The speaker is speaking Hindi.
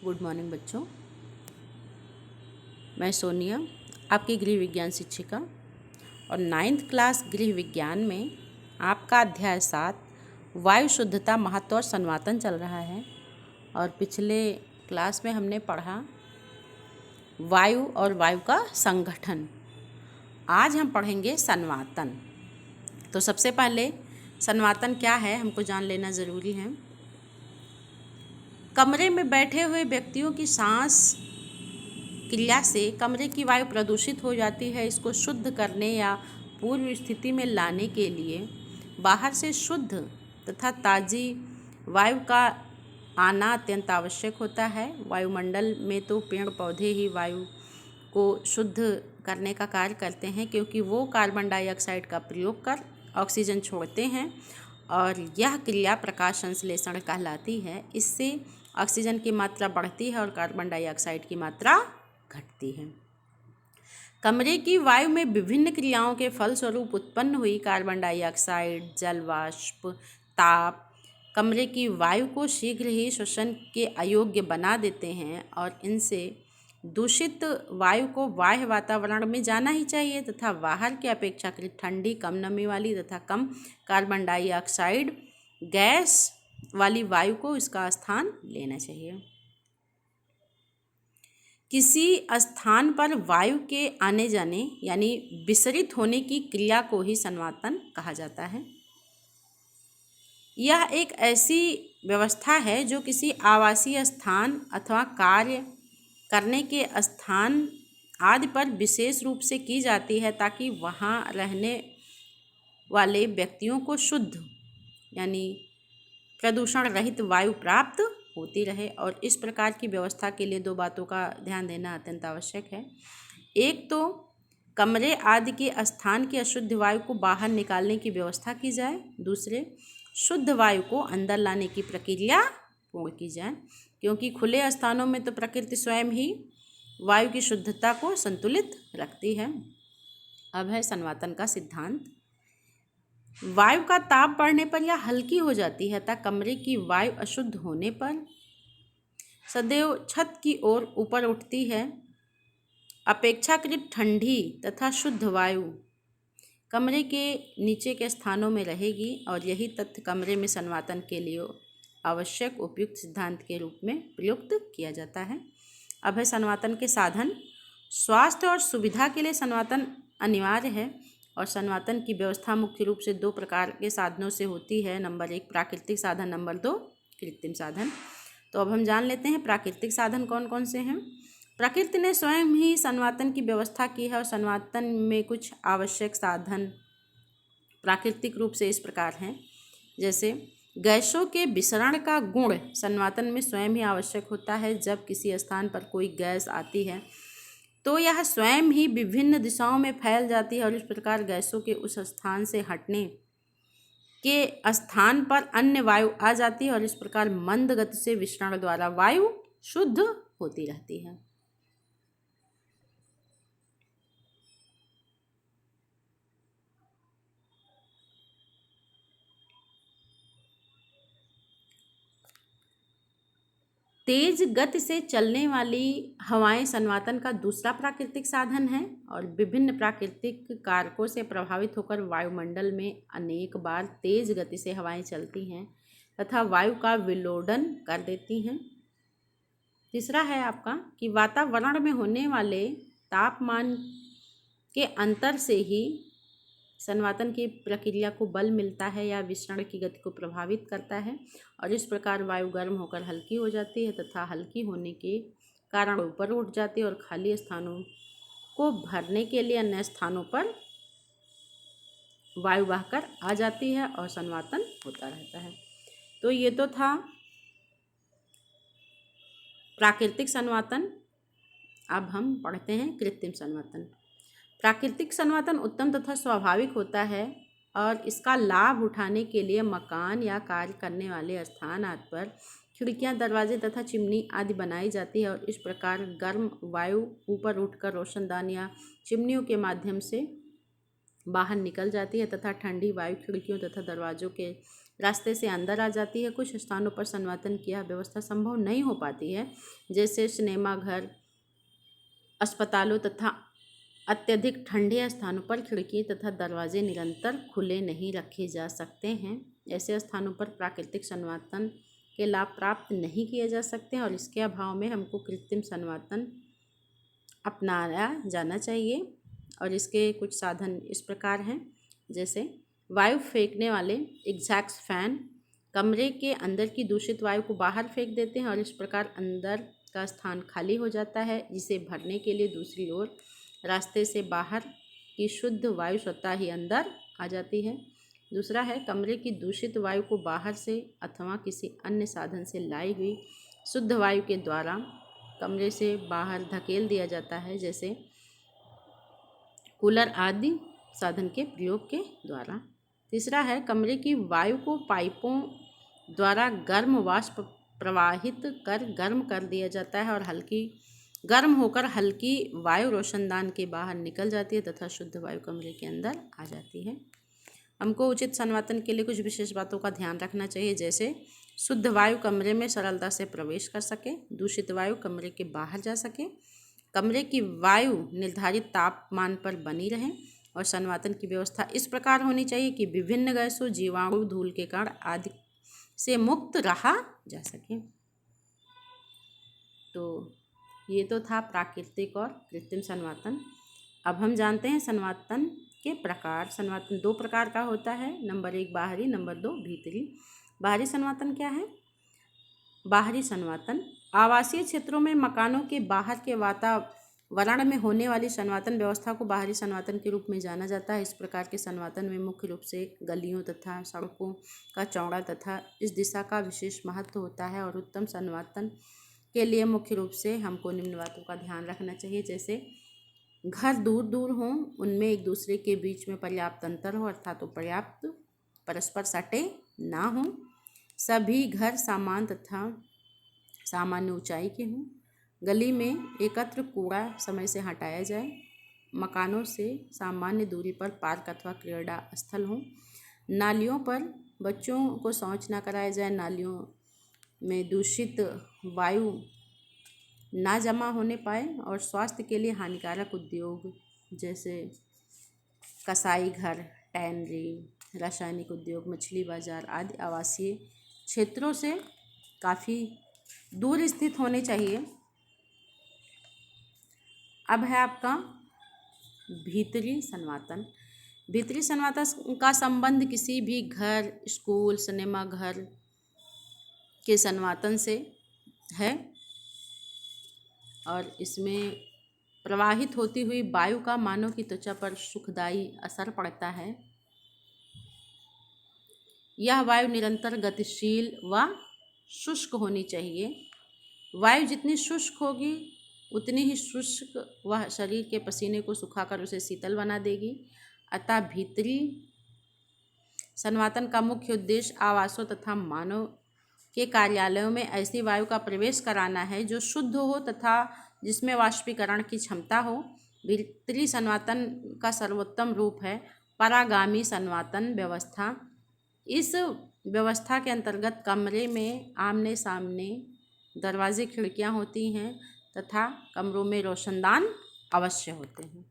गुड मॉर्निंग बच्चों। मैं सोनिया, आपकी गृह विज्ञान शिक्षिका, और 9th क्लास गृह विज्ञान में आपका अध्याय 7 वायु शुद्धता, महत्व और संवातन चल रहा है। और पिछले क्लास में हमने पढ़ा वायु और वायु का संगठन। आज हम पढ़ेंगे संवातन। तो सबसे पहले संवातन क्या है हमको जान लेना ज़रूरी है। कमरे में बैठे हुए व्यक्तियों की सांस क्रिया से कमरे की वायु प्रदूषित हो जाती है। इसको शुद्ध करने या पूर्व स्थिति में लाने के लिए बाहर से शुद्ध तथा ताज़ी वायु का आना अत्यंत आवश्यक होता है। वायुमंडल में तो पेड़ पौधे ही वायु को शुद्ध करने का कार्य करते हैं, क्योंकि वो कार्बन डाइऑक्साइड का प्रयोग कर ऑक्सीजन छोड़ते हैं और यह क्रिया प्रकाश संश्लेषण कहलाती है। इससे ऑक्सीजन की मात्रा बढ़ती है और कार्बन डाइऑक्साइड की मात्रा घटती है। कमरे की वायु में विभिन्न क्रियाओं के फलस्वरूप उत्पन्न हुई कार्बन डाइऑक्साइड, जल वाष्प, ताप कमरे की वायु को शीघ्र ही श्वसन के अयोग्य बना देते हैं और इनसे दूषित वायु को बाह्य वातावरण में जाना ही चाहिए तथा बाहर की अपेक्षाकृत ठंडी, कम नमी वाली तथा कम कार्बन डाइऑक्साइड गैस वाली वायु को इसका स्थान लेना चाहिए। किसी स्थान पर वायु के आने जाने यानी विसरित होने की क्रिया को ही संवातन कहा जाता है। यह एक ऐसी व्यवस्था है जो किसी आवासीय स्थान अथवा कार्य करने के स्थान आदि पर विशेष रूप से की जाती है, ताकि वहाँ रहने वाले व्यक्तियों को शुद्ध यानी प्रदूषण रहित वायु प्राप्त होती रहे। और इस प्रकार की व्यवस्था के लिए दो बातों का ध्यान देना अत्यंत आवश्यक है। एक तो कमरे आदि के स्थान की अशुद्ध वायु को बाहर निकालने की व्यवस्था की जाए, दूसरे शुद्ध वायु को अंदर लाने की प्रक्रिया पूर्ण की जाए, क्योंकि खुले स्थानों में तो प्रकृति स्वयं ही वायु की शुद्धता को संतुलित रखती है। अब है संवातन का सिद्धांत। वायु का ताप बढ़ने पर या हल्की हो जाती है तथा कमरे की वायु अशुद्ध होने पर सदैव छत की ओर ऊपर उठती है। अपेक्षाकृत ठंडी तथा शुद्ध वायु कमरे के नीचे के स्थानों में रहेगी और यही तथ्य कमरे में संवातन के लिए आवश्यक उपयुक्त सिद्धांत के रूप में प्रयुक्त किया जाता है। अब है संवातन के साधन। स्वास्थ्य और सुविधा के लिए संवातन अनिवार्य है और संवातन की व्यवस्था मुख्य रूप से दो प्रकार के साधनों से होती है। नंबर 1 प्राकृतिक साधन, नंबर 2 कृत्रिम साधन। तो अब हम जान लेते हैं प्राकृतिक साधन कौन कौन से हैं। प्रकृति ने स्वयं ही संवातन की व्यवस्था की है और संवातन में कुछ आवश्यक साधन प्राकृतिक रूप से इस प्रकार हैं। जैसे गैसों के विसरण का गुण संवातन में स्वयं ही आवश्यक होता है। जब किसी स्थान पर कोई गैस आती है तो यह स्वयं ही विभिन्न दिशाओं में फैल जाती है और इस प्रकार गैसों के उस स्थान से हटने के स्थान पर अन्य वायु आ जाती है और इस प्रकार मंद गति से विसरण द्वारा वायु शुद्ध होती रहती है। तेज गति से चलने वाली हवाएं संवातन का दूसरा प्राकृतिक साधन है और विभिन्न प्राकृतिक कारकों से प्रभावित होकर वायुमंडल में अनेक बार तेज गति से हवाएं चलती हैं तथा वायु का विलोडन कर देती हैं। तीसरा है आपका कि वातावरण में होने वाले तापमान के अंतर से ही संवातन की प्रक्रिया को बल मिलता है या विसरण की गति को प्रभावित करता है और इस प्रकार वायु गर्म होकर हल्की हो जाती है तथा हल्की होने के कारण ऊपर उठ जाती है और खाली स्थानों को भरने के लिए अन्य स्थानों पर वायु बहकर आ जाती है और संवातन होता रहता है। तो ये तो था प्राकृतिक संवातन। अब हम पढ़ते हैं कृत्रिम संवातन। प्राकृतिक संवातन उत्तम तथा स्वाभाविक होता है और इसका लाभ उठाने के लिए मकान या कार्य करने वाले स्थान आदि पर खिड़कियां, दरवाजे तथा चिमनी आदि बनाई जाती है और इस प्रकार गर्म वायु ऊपर उठकर रोशनदान या चिमनियों के माध्यम से बाहर निकल जाती है तथा ठंडी वायु खिड़कियों तथा दरवाजों के रास्ते से अंदर आ जाती है। कुछ स्थानों पर संवातन की यह व्यवस्था संभव नहीं हो पाती है, जैसे सिनेमा घर, अस्पतालों तथा अत्यधिक ठंडे स्थानों पर खिड़की तथा दरवाजे निरंतर खुले नहीं रखे जा सकते हैं। ऐसे स्थानों पर प्राकृतिक संवातन के लाभ प्राप्त नहीं किए जा सकते हैं और इसके अभाव में हमको कृत्रिम संवातन अपनाया जाना चाहिए। और इसके कुछ साधन इस प्रकार हैं, जैसे वायु फेंकने वाले एग्जॉस्ट फैन कमरे के अंदर की दूषित वायु को बाहर फेंक देते हैं और इस प्रकार अंदर का स्थान खाली हो जाता है, जिसे भरने के लिए दूसरी ओर रास्ते से बाहर की शुद्ध वायु स्वतः ही अंदर आ जाती है। दूसरा है, कमरे की दूषित वायु को बाहर से अथवा किसी अन्य साधन से लाई हुई शुद्ध वायु के द्वारा कमरे से बाहर धकेल दिया जाता है, जैसे कूलर आदि साधन के प्रयोग के द्वारा। तीसरा है, कमरे की वायु को पाइपों द्वारा गर्म वाष्प प्रवाहित कर गर्म कर दिया जाता है और गर्म होकर हल्की वायु रोशनदान के बाहर निकल जाती है तथा शुद्ध वायु कमरे के अंदर आ जाती है। हमको उचित संवातन के लिए कुछ विशेष बातों का ध्यान रखना चाहिए, जैसे शुद्ध वायु कमरे में सरलता से प्रवेश कर सके, दूषित वायु कमरे के बाहर जा सके, कमरे की वायु निर्धारित तापमान पर बनी रहे और संवातन की व्यवस्था इस प्रकार होनी चाहिए कि विभिन्न गैसों, जीवाणु, धूल के कण आदि से मुक्त रहा जा सके। तो ये तो था प्राकृतिक और कृत्रिम संवातन। अब हम जानते हैं संवातन के प्रकार। संवातन 2 प्रकार का होता है, नंबर 1 बाहरी, नंबर 2 भीतरी। बाहरी संवातन क्या है? बाहरी संवातन आवासीय क्षेत्रों में मकानों के बाहर के वातावरण में होने वाली संवातन व्यवस्था को बाहरी संवातन के रूप में जाना जाता है। इस प्रकार के संवातन में मुख्य रूप से गलियों तथा सड़कों का चौड़ा तथा इस दिशा का विशेष महत्व होता है और उत्तम संवातन के लिए मुख्य रूप से हमको निम्न बातों का ध्यान रखना चाहिए, जैसे घर दूर दूर हों, उनमें एक दूसरे के बीच में पर्याप्त अंतर हो अर्थात तो पर्याप्त परस्पर सटे ना हों, सभी घर समान तथा सामान्य ऊंचाई के हों, गली में एकत्र कूड़ा समय से हटाया जाए, मकानों से सामान्य दूरी पर पार्क अथवा क्रीड़ा स्थल हों, नालियों पर बच्चों को शौच ना कराया जाए, नालियों में दूषित वायु ना जमा होने पाए और स्वास्थ्य के लिए हानिकारक उद्योग जैसे कसाई घर, टैनरी, रासायनिक उद्योग, मछली बाजार आदि आवासीय क्षेत्रों से काफ़ी दूर स्थित होने चाहिए। अब है आपका भीतरी संवातन। भीतरी संवातन का संबंध किसी भी घर, स्कूल, सिनेमा घर के संवातन से है और इसमें प्रवाहित होती हुई वायु का मानव की त्वचा पर सुखदायी असर पड़ता है। यह वायु निरंतर गतिशील व शुष्क होनी चाहिए। वायु जितनी शुष्क होगी उतनी ही शुष्क वह शरीर के पसीने को सुखाकर उसे शीतल बना देगी। अतः भीतरी संवातन का मुख्य उद्देश्य आवासों तथा मानव के कार्यालयों में ऐसी वायु का प्रवेश कराना है जो शुद्ध हो तथा जिसमें वाष्पीकरण की क्षमता हो। भीतरी संवातन का सर्वोत्तम रूप है परागामी संवातन व्यवस्था। इस व्यवस्था के अंतर्गत कमरे में आमने सामने दरवाजे, खिड़कियां होती हैं तथा कमरों में रोशनदान अवश्य होते हैं।